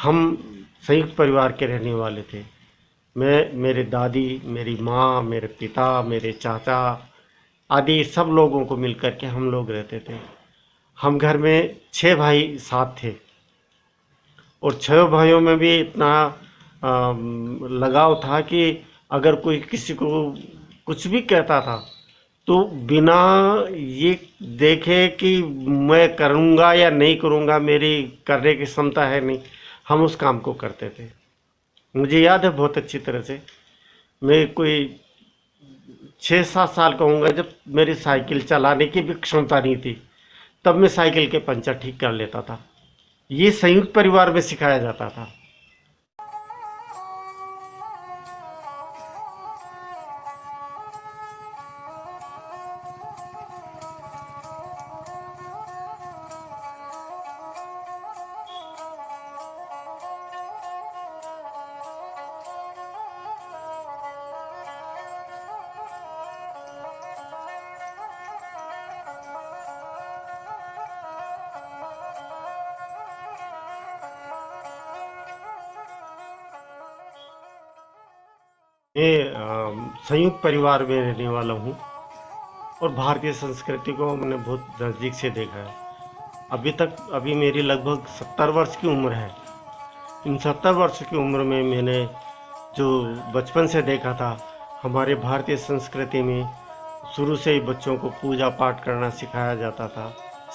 हम संयुक्त परिवार के रहने वाले थे। मैं, मेरे दादी, मेरी माँ, मेरे पिता, मेरे चाचा आदि सब लोगों को मिलकर के हम लोग रहते थे। हम घर में 6 भाई साथ थे और 6 भाइयों में भी इतना लगाव था कि अगर कोई किसी को कुछ भी कहता था तो बिना ये देखे कि मैं करूँगा या नहीं करूँगा, मेरी करने की क्षमता है नहीं, हम उस काम को करते थे। मुझे याद है बहुत अच्छी तरह से, मैं कोई 6-7 साल का होऊंगा जब मेरी साइकिल चलाने की भी क्षमता नहीं थी, तब मैं साइकिल के पंचर ठीक कर लेता था। ये संयुक्त परिवार में सिखाया जाता था। मैं संयुक्त परिवार में रहने वाला हूँ और भारतीय संस्कृति को मैंने बहुत नज़दीक से देखा है। अभी मेरी लगभग 70 वर्ष की उम्र है। इन 70 वर्ष की उम्र में मैंने जो बचपन से देखा था, हमारे भारतीय संस्कृति में शुरू से ही बच्चों को पूजा पाठ करना सिखाया जाता था,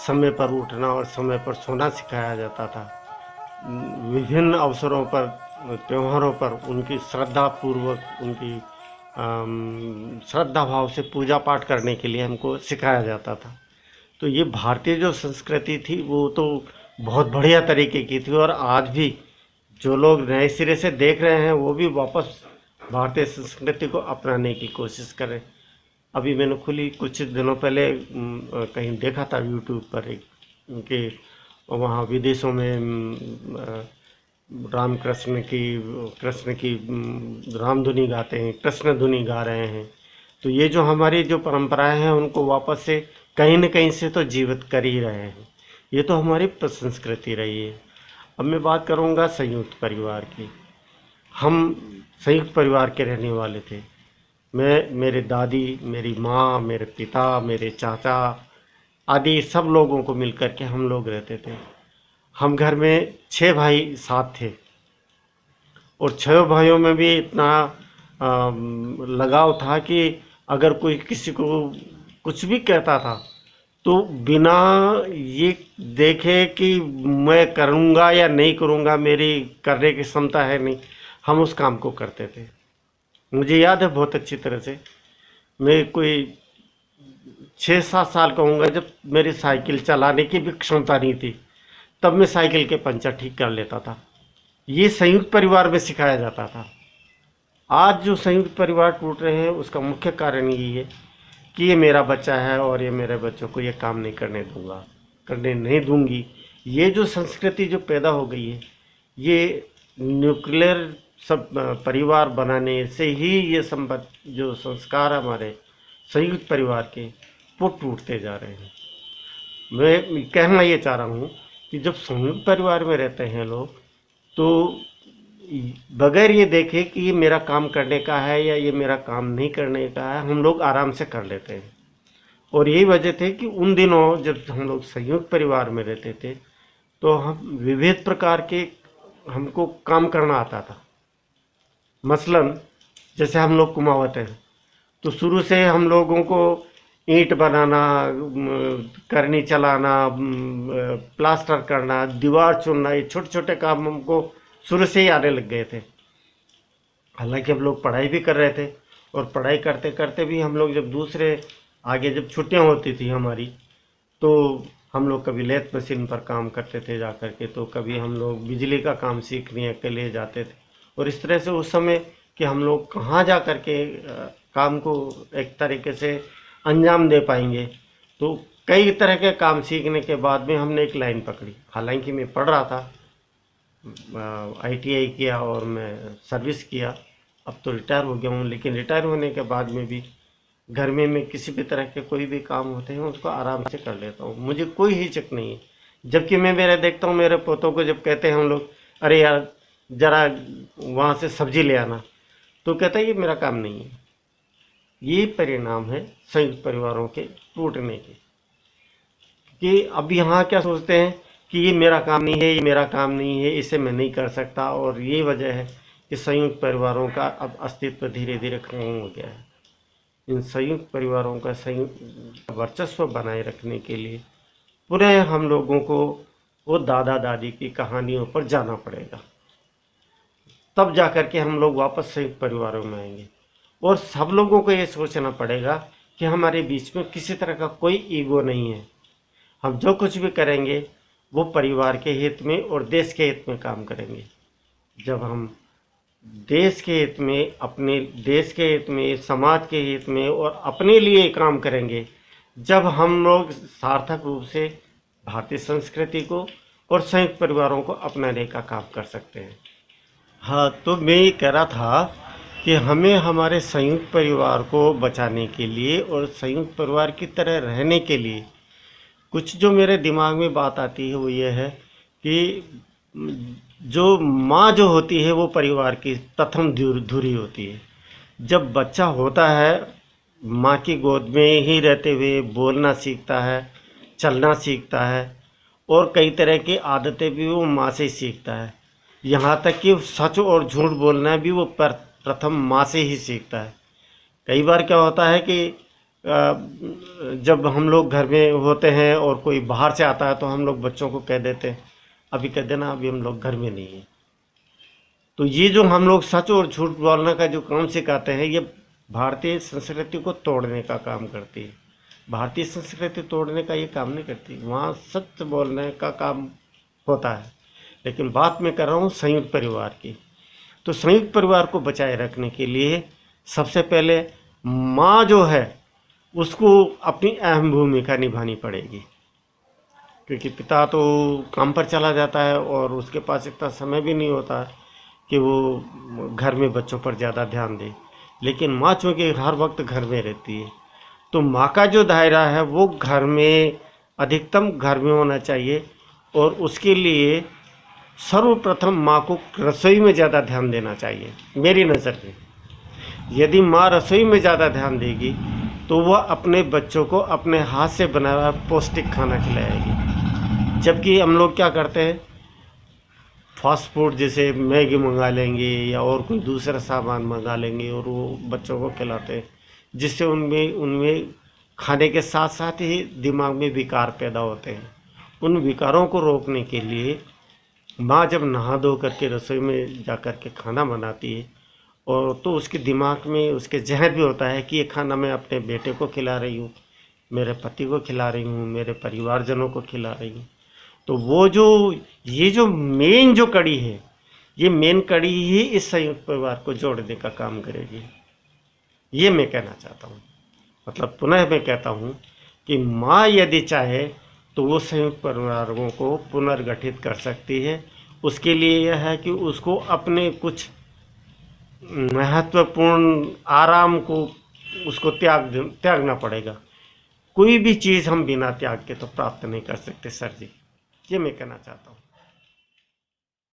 समय पर उठना और समय पर सोना सिखाया जाता था। विभिन्न अवसरों पर, त्योहारों पर उनकी श्रद्धा पूर्वक, उनकी श्रद्धा भाव से पूजा पाठ करने के लिए हमको सिखाया जाता था। तो ये भारतीय जो संस्कृति थी वो तो बहुत बढ़िया तरीके की थी, और आज भी जो लोग नए सिरे से देख रहे हैं वो भी वापस भारतीय संस्कृति को अपनाने की कोशिश करें। अभी मैंने कुछ दिनों पहले कहीं देखा था यूट्यूब पर एक कि वहाँ विदेशों में राम कृष्ण की राम धुनी गाते हैं, कृष्ण धुनी गा रहे हैं। तो ये जो हमारी जो परंपराएं हैं उनको वापस से कहीं न कहीं से तो जीवित कर ही रहे हैं। ये तो हमारी संस्कृति रही है। अब मैं बात करूँगा संयुक्त परिवार की। हम संयुक्त परिवार के रहने वाले थे। मैं, मेरे दादी, मेरी माँ, मेरे पिता, मेरे चाचा आदि सब लोगों को मिलकर के हम लोग रहते थे। हम घर में 6 भाई साथ थे और 6 भाइयों में भी इतना लगाव था कि अगर कोई किसी को कुछ भी कहता था तो बिना ये देखे कि मैं करूँगा या नहीं करूँगा, मेरी करने की क्षमता है नहीं, हम उस काम को करते थे। मुझे याद है बहुत अच्छी तरह से, मैं कोई 6-7 साल का होऊंगा जब मेरी साइकिल चलाने की भी क्षमता नहीं थी, तब मैं साइकिल के पंचर ठीक कर लेता था। ये संयुक्त परिवार में सिखाया जाता था। आज जो संयुक्त परिवार टूट रहे हैं उसका मुख्य कारण यही है कि ये मेरा बच्चा है और ये मेरे बच्चों को ये काम नहीं करने नहीं दूंगी। ये जो संस्कृति जो पैदा हो गई है, ये न्यूक्लियर सब परिवार बनाने से ही ये जो संस्कार हमारे संयुक्त परिवार के वो टूटते जा रहे हैं। मैं कहना ये चाह रहा हूँ कि जब संयुक्त परिवार में रहते हैं लोग, तो बगैर ये देखे कि ये मेरा काम करने का है या ये मेरा काम नहीं करने का है, हम लोग आराम से कर लेते हैं। और यही वजह थी कि उन दिनों जब हम लोग संयुक्त परिवार में रहते थे तो हम विविध प्रकार के हमको काम करना आता था। मसलन जैसे हम लोग कुमावत हैं, तो शुरू से हम लोगों को ईंट बनाना, करनी चलाना, प्लास्टर करना, दीवार चुनना, ये छोटे छोटे काम हमको शुरू से ही आने लग गए थे। हालांकि हम लोग पढ़ाई भी कर रहे थे और पढ़ाई करते करते भी हम लोग जब आगे जब छुट्टियां होती थी हमारी, तो हम लोग कभी लेथ मशीन पर काम करते थे जा कर के, तो कभी हम लोग बिजली का काम सीखने के लिए जाते थे। और इस तरह से उस समय कि हम लोग कहाँ जा कर के काम को एक तरीके से अंजाम दे पाएंगे, तो कई तरह के काम सीखने के बाद में हमने एक लाइन पकड़ी। हालांकि मैं पढ़ रहा था, ITI किया और मैं सर्विस किया, अब तो रिटायर हो गया हूँ, लेकिन रिटायर होने के बाद में भी घर में मैं किसी भी तरह के कोई भी काम होते हैं उसको आराम से कर लेता हूँ, मुझे कोई हिचक नहीं है। जबकि मैं मेरा देखता हूँ मेरे पोतों को जब कहते हैं हम लोग अरे यार जरा वहाँ से सब्जी ले आना, तो कहता है ये मेरा काम नहीं है। ये परिणाम है संयुक्त परिवारों के टूटने के, कि अब यहाँ क्या सोचते हैं कि ये मेरा काम नहीं है, ये मेरा काम नहीं है, इसे मैं नहीं कर सकता। और ये वजह है कि संयुक्त परिवारों का अब अस्तित्व धीरे धीरे खत्म हो गया है। इन संयुक्त परिवारों का संयुक्त वर्चस्व बनाए रखने के लिए पुनः हम लोगों को वो दादा दादी की कहानियों पर जाना पड़ेगा, तब जा कर के हम लोग वापस संयुक्त परिवारों में आएंगे। और सब लोगों को ये सोचना पड़ेगा कि हमारे बीच में किसी तरह का कोई ईगो नहीं है। हम जो कुछ भी करेंगे वो परिवार के हित में और देश के हित में काम करेंगे। जब हम देश के हित में, अपने देश के हित में, समाज के हित में और अपने लिए काम करेंगे, जब हम लोग सार्थक रूप से भारतीय संस्कृति को और संयुक्त परिवारों को अपनाने का काम कर सकते हैं। हाँ, तो मैं ये कह रहा था कि हमें हमारे संयुक्त परिवार को बचाने के लिए और संयुक्त परिवार की तरह रहने के लिए कुछ जो मेरे दिमाग में बात आती है वो ये है कि जो माँ जो होती है वो परिवार की प्रथम धुरी होती है। जब बच्चा होता है माँ की गोद में ही रहते हुए बोलना सीखता है, चलना सीखता है और कई तरह की आदतें भी वो माँ से ही सीखता है। यहाँ तक कि सच और झूठ बोलना भी वो प्रथम माँ से ही सीखता है। कई बार क्या होता है कि जब हम लोग घर में होते हैं और कोई बाहर से आता है तो हम लोग बच्चों को कह देते हैं अभी कह देना अभी हम लोग घर में नहीं हैं। तो ये जो हम लोग सच और झूठ बोलने का जो काम सिखाते हैं ये भारतीय संस्कृति को तोड़ने का काम करती है। भारतीय संस्कृति तोड़ने का ये काम नहीं करती, वहाँ सत्य बोलने का काम होता है। लेकिन बात मैं कर रहा हूँ संयुक्त परिवार की। तो संयुक्त परिवार को बचाए रखने के लिए सबसे पहले माँ जो है उसको अपनी अहम भूमिका निभानी पड़ेगी, क्योंकि पिता तो काम पर चला जाता है और उसके पास इतना समय भी नहीं होता कि वो घर में बच्चों पर ज़्यादा ध्यान दे। लेकिन माँ चूँकि हर वक्त घर में रहती है तो माँ का जो दायरा है वो घर में अधिकतम घर में होना चाहिए। और उसके लिए सर्वप्रथम माँ को रसोई में ज़्यादा ध्यान देना चाहिए मेरी नज़र में। यदि माँ रसोई में ज़्यादा ध्यान देगी तो वह अपने बच्चों को अपने हाथ से बनाया हुआ पौष्टिक खाना खिलाएगी। जबकि हम लोग क्या करते हैं फास्ट फूड जैसे मैगी मंगा लेंगे या और कोई दूसरा सामान मंगा लेंगे और वो बच्चों को खिलाते हैं, जिससे उनमें खाने के साथ साथ ही दिमाग में विकार पैदा होते हैं। उन विकारों को रोकने के लिए माँ जब नहा धो करके रसोई में जा कर के खाना बनाती है और तो उसके दिमाग में उसके जहन भी होता है कि ये खाना मैं अपने बेटे को खिला रही हूँ, मेरे पति को खिला रही हूँ, मेरे परिवारजनों को खिला रही हूँ। तो वो जो ये जो मेन जो कड़ी है ये मेन कड़ी ही इस संयुक्त परिवार को जोड़ने का काम करेगी। ये मैं कहना चाहता हूँ। मतलब पुनः मैं कहता हूँ कि माँ यदि चाहे तो वो संयुक्त परिवारों को पुनर्गठित कर सकती है। उसके लिए यह है कि उसको अपने कुछ महत्वपूर्ण आराम को उसको त्यागना पड़ेगा। कोई भी चीज़ हम बिना त्याग के तो प्राप्त नहीं कर सकते सर जी, ये मैं कहना चाहता हूँ।